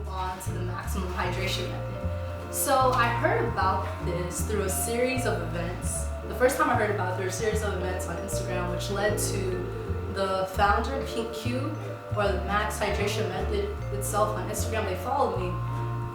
move on to the maximum hydration method. So I heard about this through a series of events. The first time I heard about it, there were a series of events on Instagram which led to the founder, Pink Cube, or the Max Hydration Method itself on Instagram. They followed me,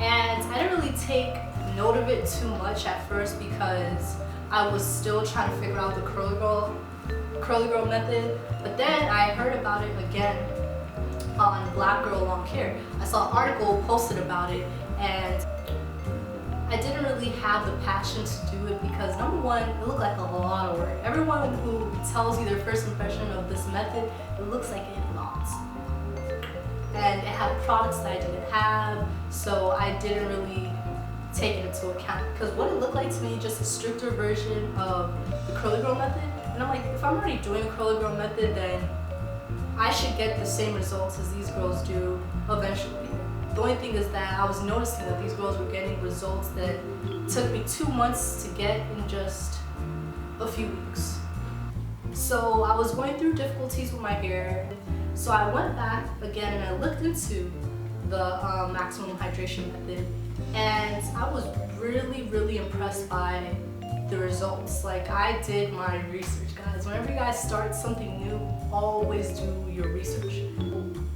and I didn't really take note of it too much at first because I was still trying to figure out the curly girl method. But then I heard about it again on Black Girl Long Hair. I saw an article posted about it, and I didn't really have the passion to do it because number one, it looked like a lot of work. Everyone who tells you their first impression of this method, it looks like it lots. And it had products that I didn't have, so I didn't really take it into account. Because what it looked like to me, just a stricter version of the curly girl method. And I'm like, if I'm already doing the curly girl method, then I should get the same results as these girls do eventually. The only thing is that I was noticing that these girls were getting results that took me 2 months to get in just a few weeks. So I was going through difficulties with my hair. So I went back again and I looked into the maximum hydration method, and I was really impressed by the results. Like, I did my research, guys. Whenever you guys start something new, always do your research.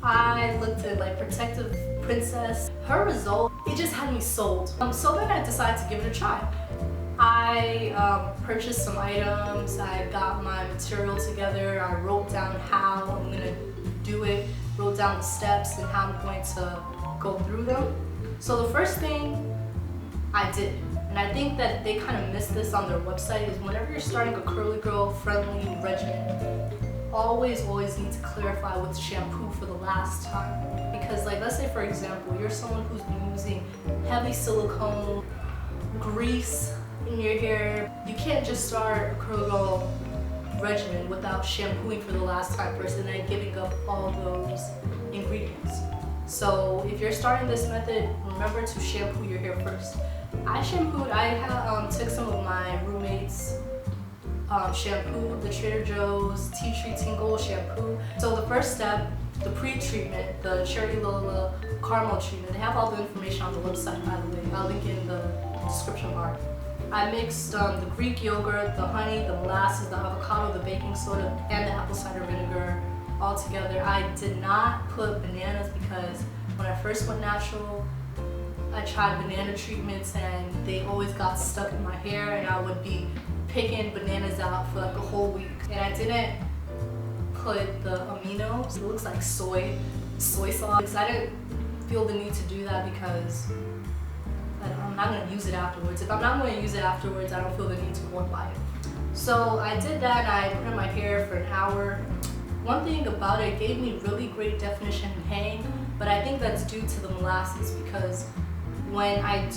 I looked at like Protective Princess. Her result, it just had me sold. So then I decided to give it a try. I purchased some items, I got my material together, I wrote down how I'm gonna do it, wrote down the steps and how I'm going to go through them. So the first thing I did, and I think that they kind of missed this on their website, is whenever you're starting a curly girl friendly regimen, always need to clarify with shampoo for the last time. Because like, let's say for example, you're someone who's been using heavy silicone, grease in your hair. You can't just start a curly girl regimen without shampooing for the last time first and then giving up all those ingredients. So if you're starting this method, remember to shampoo your hair first. I took some of my roommates' shampoo, the Trader Joe's Tea Tree Tingle shampoo. So the first step, the pre-treatment, the Cherry Lola caramel treatment, they have all the information on the website, by the way. I'll link in the description bar. I mixed the Greek yogurt, the honey, the molasses, the avocado, the baking soda, and the apple cider vinegar all together. I did not put bananas because when I first went natural, I tried banana treatments and they always got stuck in my hair, and I would be picking bananas out for like a whole week. And I didn't put the aminos. It looks like soy sauce. I didn't feel the need to do that because I'm not going to use it afterwards. If I'm not going to use it afterwards, I don't feel the need to go and buy it. So I did that, and I put in my hair for an hour. One thing about it gave me really great definition and hang, but I think that's due to the molasses, because when I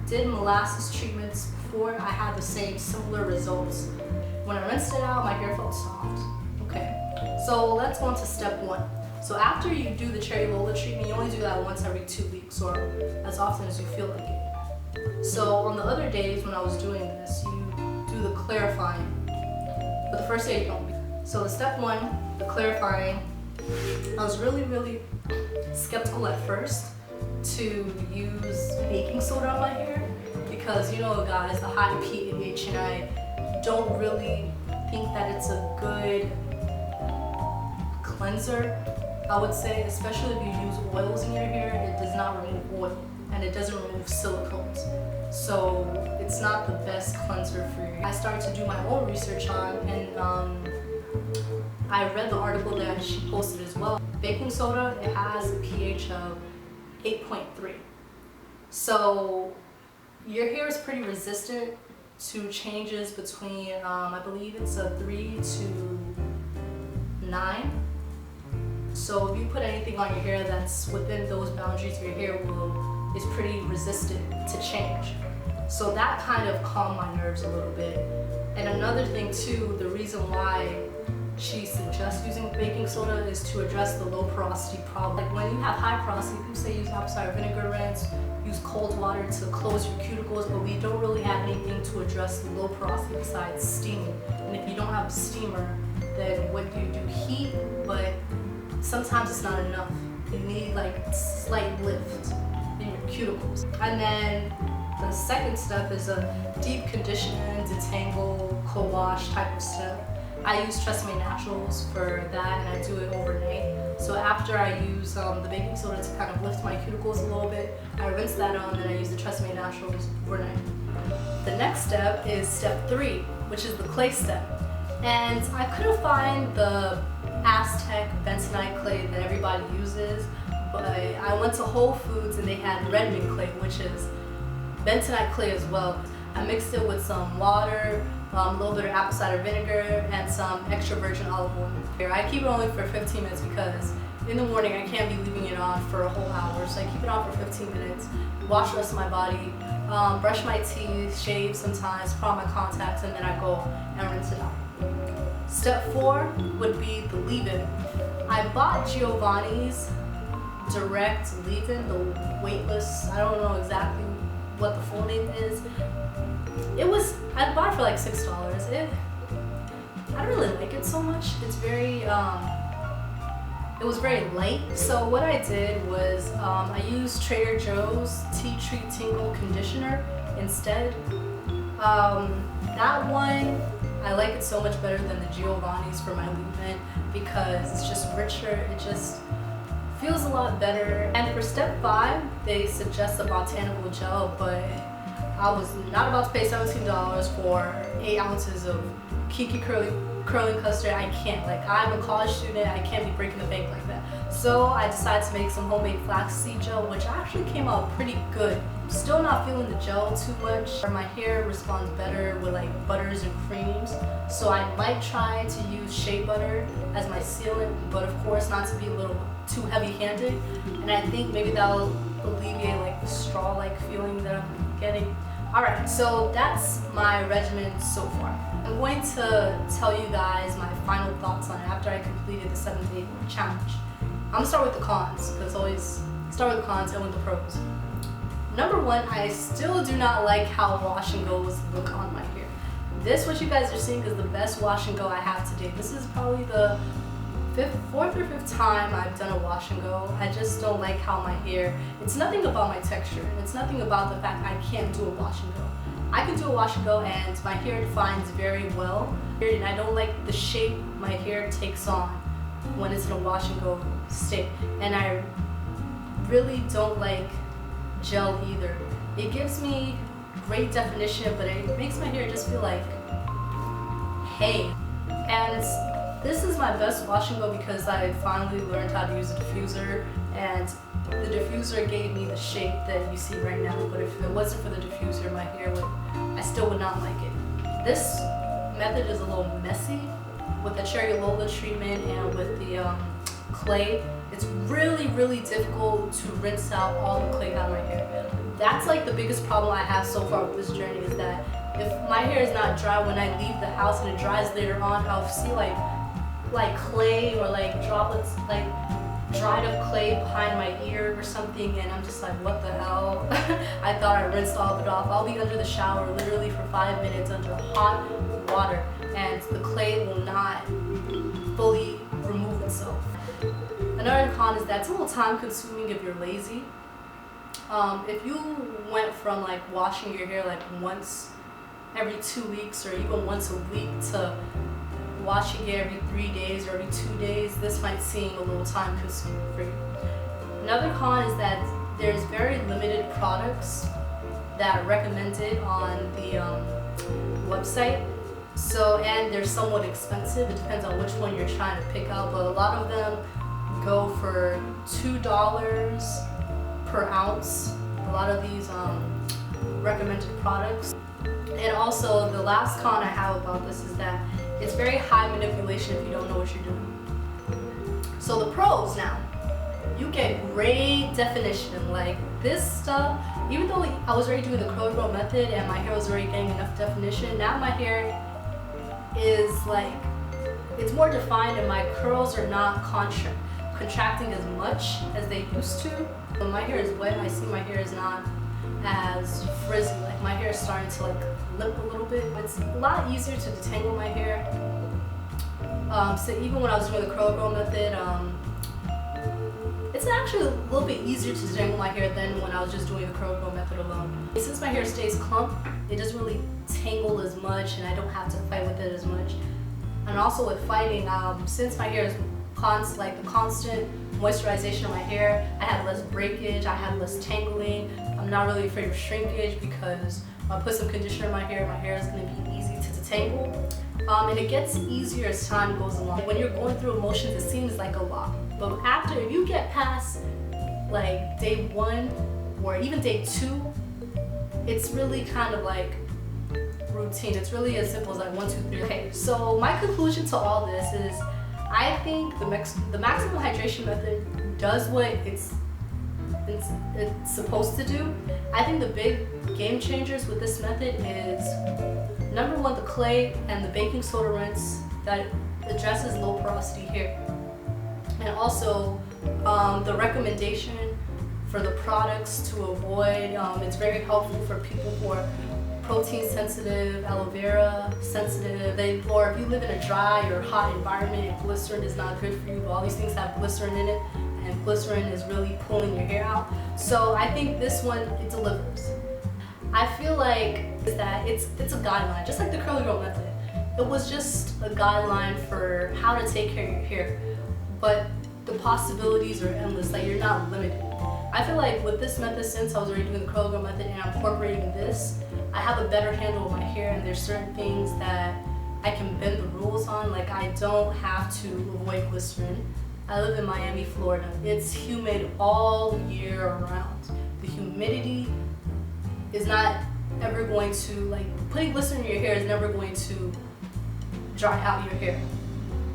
did molasses treatments before, I had the similar results. When I rinsed it out, my hair felt soft. Okay, so let's go on to step one. So after you do the Cherry Lola treatment, you only do that once every 2 weeks or as often as you feel like it. So on the other days when I was doing this, you do the clarifying, but the first day you don't. So the step one, the clarifying, I was really skeptical at first to use baking soda on my hair because, you know guys, the high pH, and I don't really think that it's a good cleanser, I would say, especially if you use oils in your hair. It does not remove oil and it doesn't remove silicones. So it's not the best cleanser for your hair. I started to do my own research on, and I read the article that she posted as well. Baking soda, it has a pH of 8.3. So your hair is pretty resistant to changes between, I believe it's a 3 to 9. So if you put anything on your hair that's within those boundaries, your hair is pretty resistant to change. So that kind of calmed my nerves a little bit. And another thing too, the reason why she suggests using baking soda is to address the low porosity problem. Like when you have high porosity, people say use apple cider vinegar rinse, use cold water to close your cuticles, but we don't really have anything to address the low porosity besides steaming. And if you don't have a steamer, then what do? Heat, but sometimes it's not enough. You need like slight lift in your cuticles. And then the second step is a deep condition, detangle, co-wash type of step. I use Tresemme Naturals for that, and I do it overnight. So after I use the baking soda to kind of lift my cuticles a little bit, I rinse that on, and I use the Tresemme Naturals overnight. The next step is step 3, which is the clay step. And I couldn't find the Aztec bentonite clay that everybody uses, but I went to Whole Foods and they had Redmond clay, which is bentonite clay as well. I mixed it with some water, a little bit of apple cider vinegar, and some extra virgin olive oil. I keep it only for 15 minutes because in the morning I can't be leaving it on for a whole hour, so I keep it on for 15 minutes, wash the rest of my body, brush my teeth, shave sometimes, put on my contacts, and then I go and rinse it out. Step 4 would be the leave-in. I bought Giovannis direct leave-in, the weightless, I don't know exactly what the full name is. I bought it for like $6. I don't really like it so much. It's very, it was very light. So what I did was I used Trader Joe's Tea Tree Tingle Conditioner instead. That one, I like it so much better than the Giovanni's for my leave-in because it's just richer. It just feels a lot better. And for step 5, they suggest a botanical gel, but I was not about to pay $17 for 8 ounces of kinky curling custard. I can't. Like, I'm a college student. I can't be breaking the bank like that. So I decided to make some homemade flaxseed gel, which actually came out pretty good. Still not feeling the gel too much. My hair responds better with like butters and creams. So I might try to use shea butter as my sealant, but of course not to be a little too heavy-handed. And I think maybe that'll alleviate like the straw-like feeling that I'm getting. Alright, so that's my regimen so far. I'm going to tell you guys my final thoughts on it after I completed the 7-day challenge. I'm gonna start with the cons, because always start with the cons and with the pros. Number 1, I still do not like how wash and goes look on my hair. This, what you guys are seeing, is the best wash and go I have to date. This is probably the 4th or 5th time I've done a wash and go. I just don't like how my hair, it's nothing about my texture. It's nothing about the fact I can't do a wash and go. I can do a wash and go and my hair defines very well. And I don't like the shape my hair takes on when it's in a wash and go state. And I really don't like gel either. It gives me great definition, but it makes my hair just feel like hay. And this is my best wash and go because I finally learned how to use a diffuser, and the diffuser gave me the shape that you see right now. But if it wasn't for the diffuser, my hair I still would not like it. This method is a little messy with the cherry Lola treatment and with the clay. It's really, really difficult to rinse out all the clay out of my hair. That's like the biggest problem I have so far with this journey, is that if my hair is not dry when I leave the house and it dries later on, I'll see like clay or like droplets, like dried up clay behind my ear or something, and I'm just like, what the hell? I thought I rinsed all of it off. I'll be under the shower literally for 5 minutes under hot water, and the clay will not fully remove itself. Another con is that it's a little time consuming if you're lazy. If you went from like washing your hair like once every 2 weeks or even once a week to washing it every 3 days or every 2 days, this might seem a little time consuming for you. Another con is that there's very limited products that are recommended on the website. So, and they're somewhat expensive. It depends on which one you're trying to pick out, but a lot of them go for $2 per ounce. A lot of these recommended products. And also the last con I have about this is that it's very high manipulation if you don't know what you're doing. So the pros now, you get great definition. Like this stuff, even though I was already doing the curl grow method and my hair was already getting enough definition, now my hair is like, it's more defined and my curls are not contracting as much as they used to. When my hair is wet, I see my hair is not as frizzy. Like my hair is starting to like limp a little bit. It's a lot easier to detangle my hair. So even when I was doing the curl grow method, it's actually a little bit easier to tangle my hair than when I was just doing the curl grow method alone. Since my hair stays clump, it doesn't really tangle as much and I don't have to fight with it as much. And also with fighting, since my hair is the constant moisturization of my hair, I have less breakage, I have less tangling. I'm not really afraid of shrinkage because if I put some conditioner in my hair is going to be easy to detangle. And it gets easier as time goes along. When you're going through emotions, it seems like a lot. But after, if you get past like day 1 or even day 2, it's really kind of like routine. It's really as simple as like 1, 2, 3. Okay, so my conclusion to all this is I think the maximum hydration method does what it's supposed to do. I think the big game changers with this method is number 1, the clay and the baking soda rinse that addresses low porosity hair. And also the recommendation for the products to avoid, it's very helpful for people who are protein sensitive, aloe vera sensitive, or if you live in a dry or hot environment and glycerin is not good for you, but all these things have glycerin in it and glycerin is really pulling your hair out. So I think this one, it delivers. I feel like that it's a guideline, just like the curly girl method. It was just a guideline for how to take care of your hair, but the possibilities are endless, like you're not limited. I feel like with this method, since I was already doing the curly girl method and I'm incorporating this, I have a better handle of my hair and there's certain things that I can bend the rules on. Like I don't have to avoid glycerin. I live in Miami, Florida. It's humid all year round. The humidity is not ever going to, like, putting glycerin in your hair is never going to dry out your hair.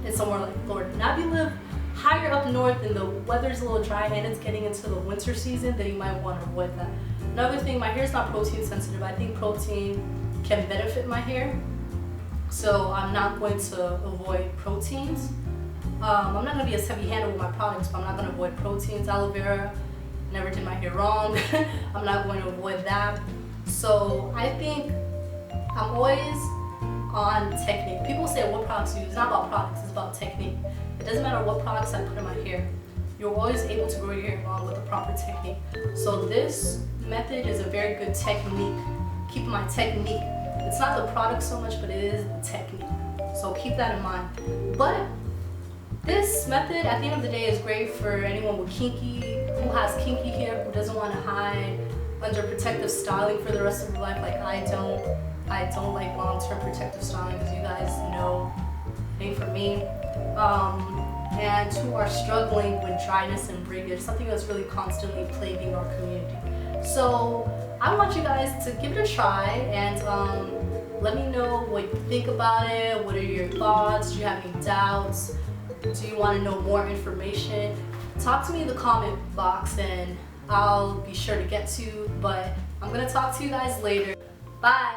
It's somewhere like Florida. Now if you live higher up north and the weather's a little dry and it's getting into the winter season, then you might want to avoid that. Another thing, my hair is not protein sensitive. I think protein can benefit my hair, so I'm not going to avoid proteins. I'm not going to be as heavy-handed with my products, but I'm not going to avoid proteins. Aloe vera, never did my hair wrong. I'm not going to avoid that. So I think I'm always on technique. People say what products to use. It's not about products, it's about technique. It doesn't matter what products I put in my hair. You're always able to grow your hair long with the proper technique. So this method is a very good technique. Keep my technique. It's not the product so much, but it is the technique. So keep that in mind. But this method, at the end of the day, is great for anyone with who has kinky hair, who doesn't want to hide under protective styling for the rest of their life. Like I don't like long-term protective styling, as you guys know, it ain't for me. And who are struggling with dryness and breakage, something that's really constantly plaguing our community. So I want you guys to give it a try and let me know what you think about it. What are your thoughts? Do you have any doubts? Do you want to know more information? Talk to me in the comment box and I'll be sure to get to you. But I'm going to talk to you guys later. Bye!